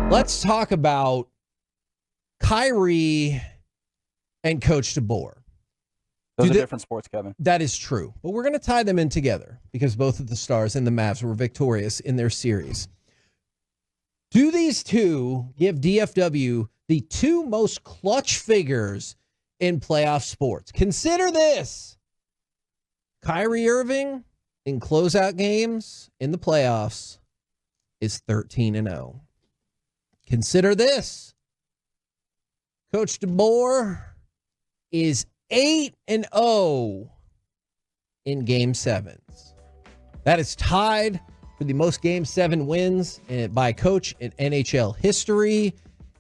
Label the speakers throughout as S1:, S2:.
S1: Let's talk about Kyrie and Coach DeBoer.
S2: Those are different sports, Kevin.
S1: That is true. But we're going to tie them in together because both of the Stars and the Mavs were victorious in their series. Do these two give DFW the two most clutch figures in playoff sports? Consider this. Kyrie Irving in closeout games in the playoffs is 13-0. Consider this. Coach DeBoer is 8-0 in Game 7s. That is tied for the most Game 7 wins by a coach in NHL history,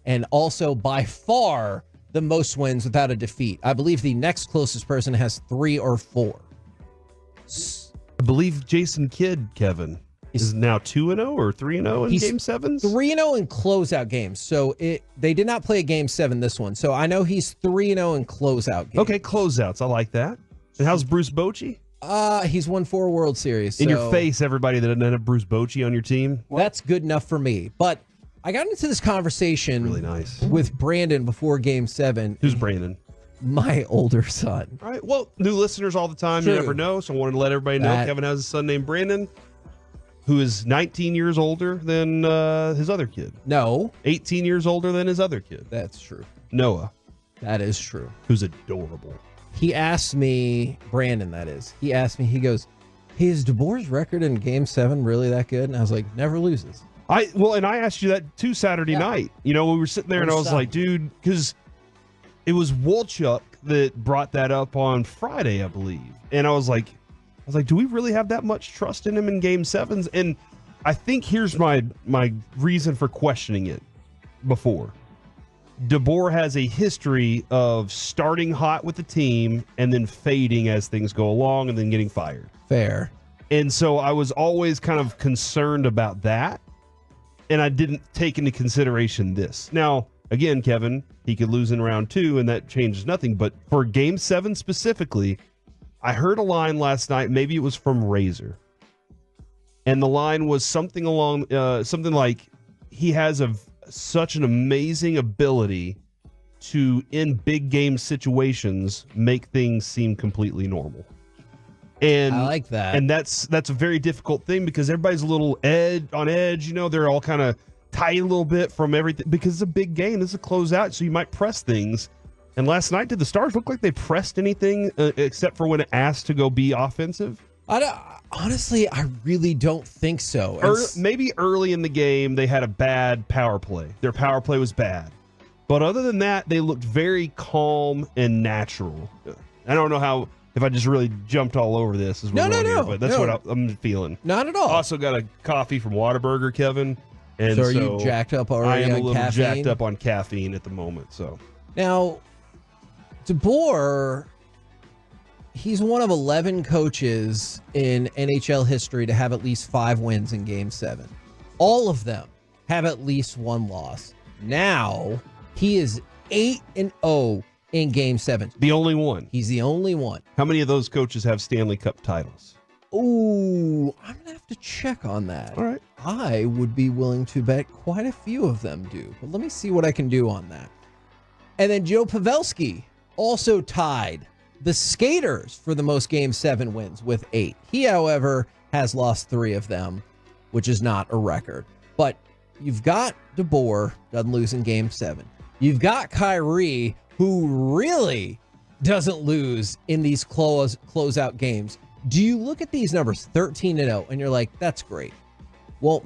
S1: and also by far the most wins without a defeat. I believe the next closest person has 3 or 4.
S3: I believe Jason Kidd, Kevin, is now 2-0 or 3-0 in Game 7s?
S1: 3-0 in closeout games. So they did not play a Game 7 this one. So I know he's 3-0 in closeout games.
S3: Okay, closeouts. I like that. And how's Bruce Bochy?
S1: He's won 4 World Series.
S3: In your face, everybody that doesn't have Bruce Bochy on your team.
S1: That's good enough for me. But I got into this conversation
S3: really nice
S1: with Brandon before Game 7.
S3: Who's Brandon?
S1: My older son.
S3: All right. Well, new listeners all the time.
S1: True.
S3: You never know. So I wanted to let everybody know Kevin has a son named Brandon, who is 19 years older than his other kid.
S1: No.
S3: 18 years older than his other kid.
S1: That's true.
S3: Noah.
S1: That is true.
S3: Who's adorable.
S1: He asked me, Brandon, that is. He asked me, he goes, hey, is DeBoer's record in Game 7 really that good? And I was like, never loses.
S3: And I asked you that too Saturday night. You know, we were sitting there and I was like, dude, because it was Wolchuk that brought that up on Friday, I believe. And I was like, do we really have that much trust in him in Game 7s? And I think here's my reason for questioning it before. DeBoer has a history of starting hot with the team and then fading as things go along and then getting fired.
S1: Fair.
S3: And so I was always kind of concerned about that. And I didn't take into consideration this. Now, again, Kevin, he could lose in round 2 and that changes nothing. But for Game 7 specifically, I heard a line last night, maybe it was from Razor. And the line was something like, he has such an amazing ability to, in big game situations, make things seem completely normal. And
S1: I like that.
S3: And that's a very difficult thing because everybody's a little on edge. You know, they're all kind of tight a little bit from everything because it's a big game. This is a closeout, so you might press things. And last night, did the Stars look like they pressed anything except for when it asked to go be offensive?
S1: Honestly, I really don't think so.
S3: Maybe early in the game, they had a bad power play. Their power play was bad. But other than that, they looked very calm and natural. I don't know if I just really jumped all over this.
S1: No.
S3: But that's what I'm feeling.
S1: Not at all.
S3: Also got a coffee from Whataburger, Kevin. And
S1: so are you jacked up already on caffeine? I am a little
S3: jacked up on caffeine at the moment. So
S1: now, DeBoer, he's one of 11 coaches in NHL history to have at least 5 wins in Game 7. All of them have at least 1 loss. Now, he is 8-0 in Game 7.
S3: The only one.
S1: He's the only one.
S3: How many of those coaches have Stanley Cup titles?
S1: Ooh, I'm going to have to check on that.
S3: All right.
S1: I would be willing to bet quite a few of them do. But let me see what I can do on that. And then Joe Pavelski also tied the Skaters for the most Game 7 wins with 8. He, however, has lost 3 of them, which is not a record. But you've got DeBoer, doesn't lose in Game 7. You've got Kyrie, who really doesn't lose in these closeout games. Do you look at these numbers, 13-0, and you're like, that's great. Well,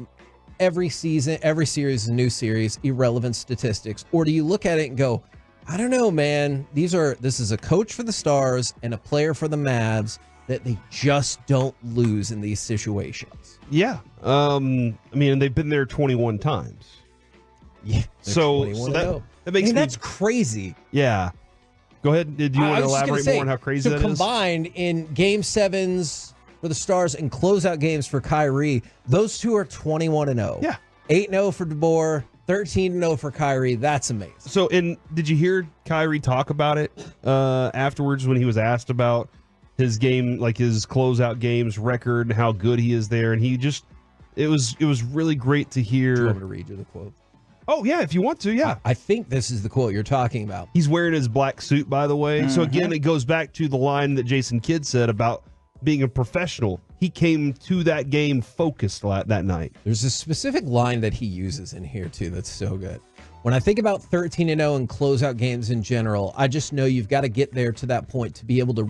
S1: every season, every series is a new series, irrelevant statistics. Or do you look at it and go, I don't know, man. This is a coach for the Stars and a player for the Mavs that they just don't lose in these situations.
S3: Yeah. I mean, they've been there 21 times.
S1: Yeah.
S3: So that makes
S1: that's crazy.
S3: Yeah. Go ahead. Did you want to elaborate more on how crazy that is?
S1: So combined in Game 7s for the Stars and closeout games for Kyrie, those two are 21-0.
S3: Yeah.
S1: 8-0 for DeBoer. 13-0 for Kyrie. That's amazing.
S3: So, did you hear Kyrie talk about it afterwards when he was asked about his game, like his closeout games record and how good he is there? And he just, it was really great to hear.
S1: Do you want me to read you the quote?
S3: Oh, yeah, if you want to, yeah.
S1: I think this is the quote you're talking about.
S3: He's wearing his black suit, by the way. So, again, it goes back to the line that Jason Kidd said about being a professional. He came to that game focused that night.
S1: There's a specific line that he uses in here, too, that's so good. When I think about 13-0 and closeout games in general, I just know you've got to get there to that point to be able to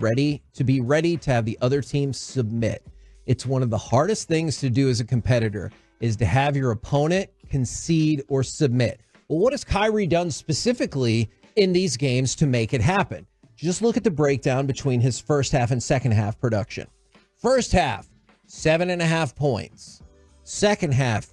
S1: be ready to have the other team submit. It's one of the hardest things to do as a competitor is to have your opponent concede or submit. Well, what has Kyrie done specifically in these games to make it happen? Just look at the breakdown between his first half and second half production. First half, 7.5 points. Second half,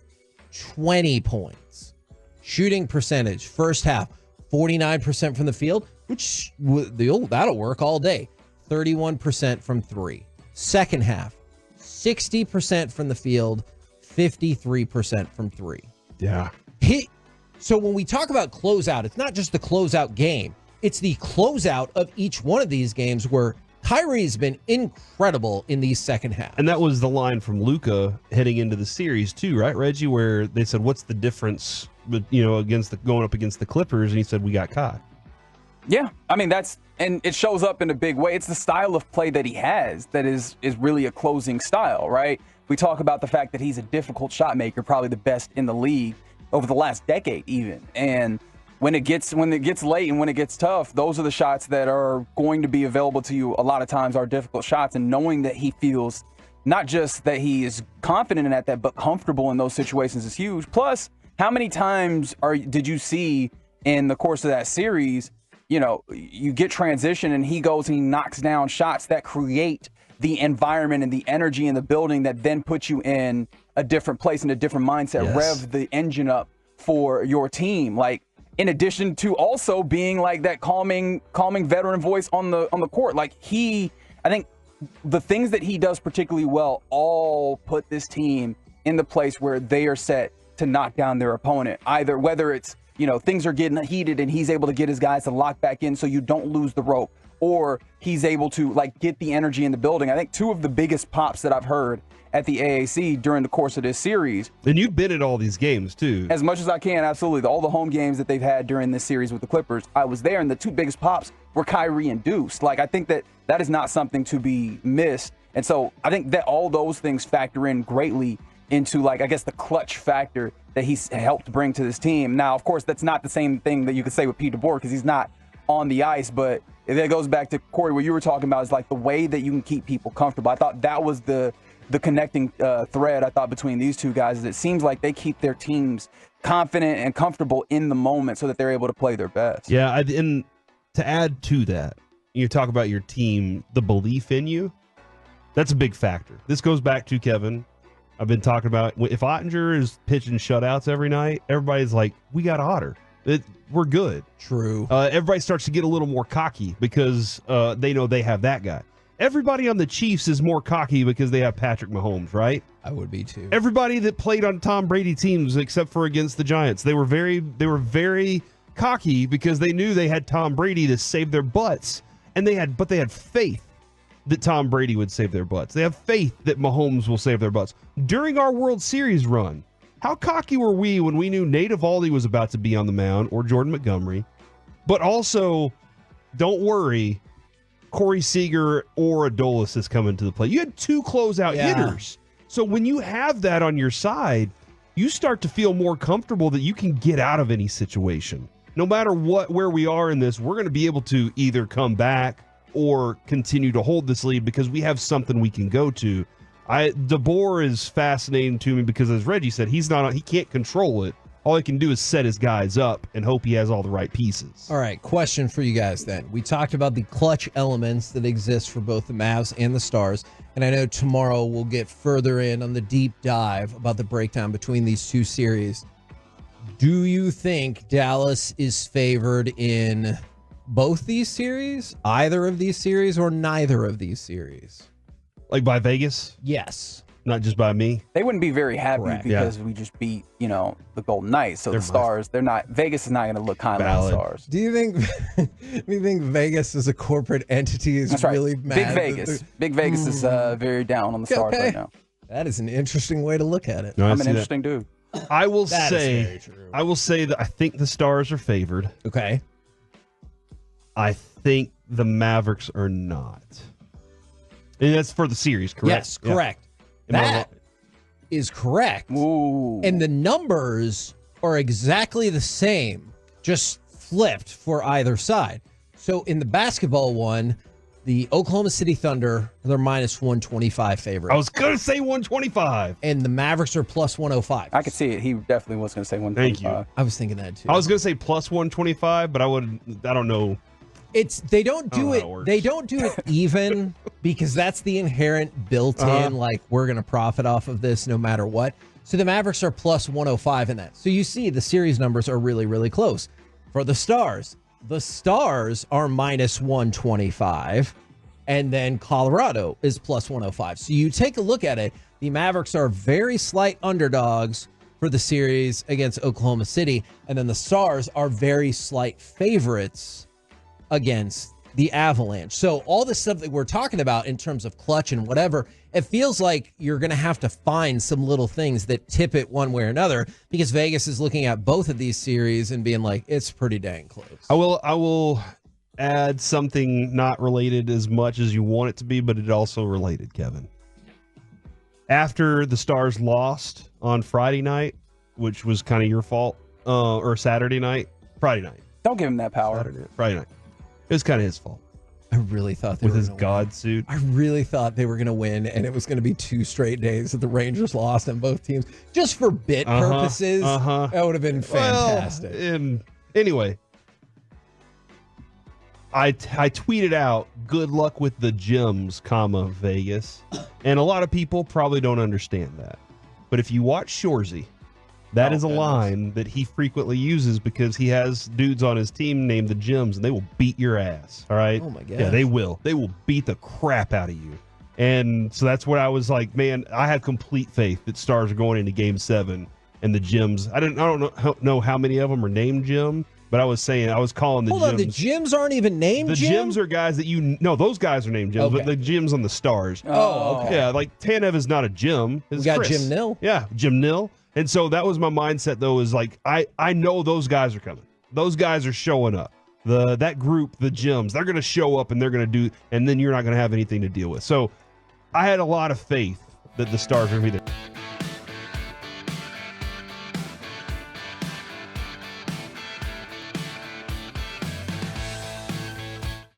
S1: 20 points. Shooting percentage, first half, 49% from the field, which that'll work all day. 31% from three. Second half, 60% from the field, 53% from three.
S3: Yeah.
S1: So when we talk about closeout, it's not just the closeout game. It's the closeout of each one of these games where Kyrie's been incredible in these second halves.
S3: And that was the line from Luka heading into the series too, right, Reggie? Where they said, "What's the difference, going up against the Clippers?" And he said, "We got caught."
S2: Yeah, I mean and it shows up in a big way. It's the style of play that he has that is really a closing style, right? We talk about the fact that he's a difficult shot maker, probably the best in the league over the last decade, even. And when it gets late and when it gets tough, those are the shots that are going to be available to you. A lot of times are difficult shots, and knowing that he feels not just that he is confident in that, but comfortable in those situations is huge. Plus, how many times did you see in the course of that series, you get transition and he goes and he knocks down shots that create the environment and the energy in the building that then puts you in a different place, in a different mindset,
S1: Yes.
S2: rev the engine up for your team. Like, in addition to also being like that calming veteran voice on the court. Like, I think the things that he does particularly well all put this team in the place where they are set to knock down their opponent. Either whether it's, things are getting heated and he's able to get his guys to lock back in so you don't lose the rope, or he's able to get the energy in the building. I think two of the biggest pops that I've heard at the AAC during the course of this series.
S3: And you've been at all these games too.
S2: As much as I can, absolutely. All the home games that they've had during this series with the Clippers, I was there, and the two biggest pops were Kyrie and Deuce. I think that is not something to be missed. And so I think that all those things factor in greatly into, the clutch factor that he's helped bring to this team. Now, of course, that's not the same thing that you could say with Pete DeBoer because he's not on the ice, but that goes back to, Corey, what you were talking about is the way that you can keep people comfortable. I thought that was the connecting thread, I thought, between these two guys. Is it seems like they keep their teams confident and comfortable in the moment so that they're able to play their best.
S3: Yeah, and to add to that, you talk about your team, the belief in you, that's a big factor. This goes back to Kevin. I've been talking about if Ottinger is pitching shutouts every night, everybody's like, we got Otter. We're good.
S1: True.
S3: Everybody starts to get a little more cocky because they know they have that guy. Everybody on the Chiefs is more cocky because they have Patrick Mahomes, right?
S1: I would be too.
S3: Everybody that played on Tom Brady teams, except for against the Giants, they were very cocky because they knew they had Tom Brady to save their butts, and they had faith that Tom Brady would save their butts. They have faith that Mahomes will save their butts. During our World Series run, how cocky were we when we knew Nate Eovaldi was about to be on the mound, or Jordan Montgomery, but also, don't worry, Corey Seager or Adolis is coming to the plate. You had two closeout hitters. So when you have that on your side, you start to feel more comfortable that you can get out of any situation. No matter where we are in this, we're going to be able to either come back or continue to hold this lead because we have something we can go to. DeBoer is fascinating to me because, as Reggie said, he can't control it. All he can do is set his guys up and hope he has all the right pieces.
S1: All right, question for you guys then. We talked about the clutch elements that exist for both the Mavs and the Stars, and I know tomorrow we'll get further in on the deep dive about the breakdown between these two series. Do you think Dallas is favored in both these series, either of these series, or neither of these series?
S3: Like by Vegas?
S1: Yes.
S3: Not just by me?
S2: They wouldn't be very happy
S1: Correct.
S2: because we just beat, the Golden Knights. So the Stars, Vegas is not going to look kindly on the Stars.
S1: Do you think Vegas as a corporate entity is
S2: That's right.
S1: really mad?
S2: Big Vegas is very down on the Stars right now.
S1: That is an interesting way to look at it.
S3: No,
S2: I'm an interesting dude.
S3: I will
S1: That is very true.
S3: I will say that I think the Stars are favored.
S1: Okay.
S3: I think the Mavericks are not. And that's for the series, correct?
S1: Yes, correct.
S3: Yeah.
S1: That is correct.
S2: Ooh.
S1: And the numbers are exactly the same, just flipped for either side. So in the basketball one, the Oklahoma City Thunder, they're minus 125 favorite.
S3: I was going to say 125.
S1: And the Mavericks are plus 105.
S2: I could see it. He definitely was going to say 125.
S3: Thank you.
S1: I was thinking that too.
S3: I was going to say plus 125, but I don't know.
S1: They don't do it.
S3: works.
S1: They don't do it even because that's the inherent built-in. Like we're going to profit off of this no matter what. So the Mavericks are plus 105 in that. So you see the series numbers are really, really close. For the Stars are minus 125, and then Colorado is plus 105. So you take a look at it. The Mavericks are very slight underdogs for the series against Oklahoma City, and then the Stars are very slight favorites against the Avalanche. So all the stuff that we're talking about in terms of clutch and whatever, it feels like you're going to have to find some little things that tip it one way or another, because Vegas is looking at both of these series and being like, it's pretty dang close.
S3: I will add something not related as much as you want it to be, but it also related, Kevin. After the Stars lost on Friday night, which was kind of your fault, or Saturday night, Friday night.
S2: Don't give him that power.
S3: Friday night. It was kind of his fault.
S1: I really thought they
S3: With
S1: were
S3: his
S1: gonna
S3: God
S1: win.
S3: suit.
S1: I really thought they were going to win, and it was going to be 2 straight days that the Rangers lost on both teams. Just for bit purposes, that would have been fantastic.
S3: Well, and anyway, I tweeted out, good luck with the gems, Vegas. And a lot of people probably don't understand that. But if you watch Shorzy, that is a line that he frequently uses because he has dudes on his team named the Gems, and they will beat your ass. All right?
S1: Oh, my gosh.
S3: Yeah, they will. They will beat the crap out of you. And so that's what I was like, man, I have complete faith that Stars are going into Game 7, and the Gems, I don't know how many of them are named Jim, but I was calling the Gems.
S1: Hold on, the Gems aren't even named
S3: The
S1: Jim?
S3: Gems are guys that those guys are named Gems,
S1: Okay.
S3: but the Gems on the Stars.
S1: Oh, okay.
S3: Yeah, like Tanev is not a Jim. It's
S1: We got
S3: Chris.
S1: Jim Nill.
S3: Yeah, Jim Nill. And so that was my mindset, though, is like, I know those guys are coming. Those guys are showing up. That group, the Gems, they're going to show up and they're going to do, and then you're not going to have anything to deal with. So I had a lot of faith that the Stars are going to be there.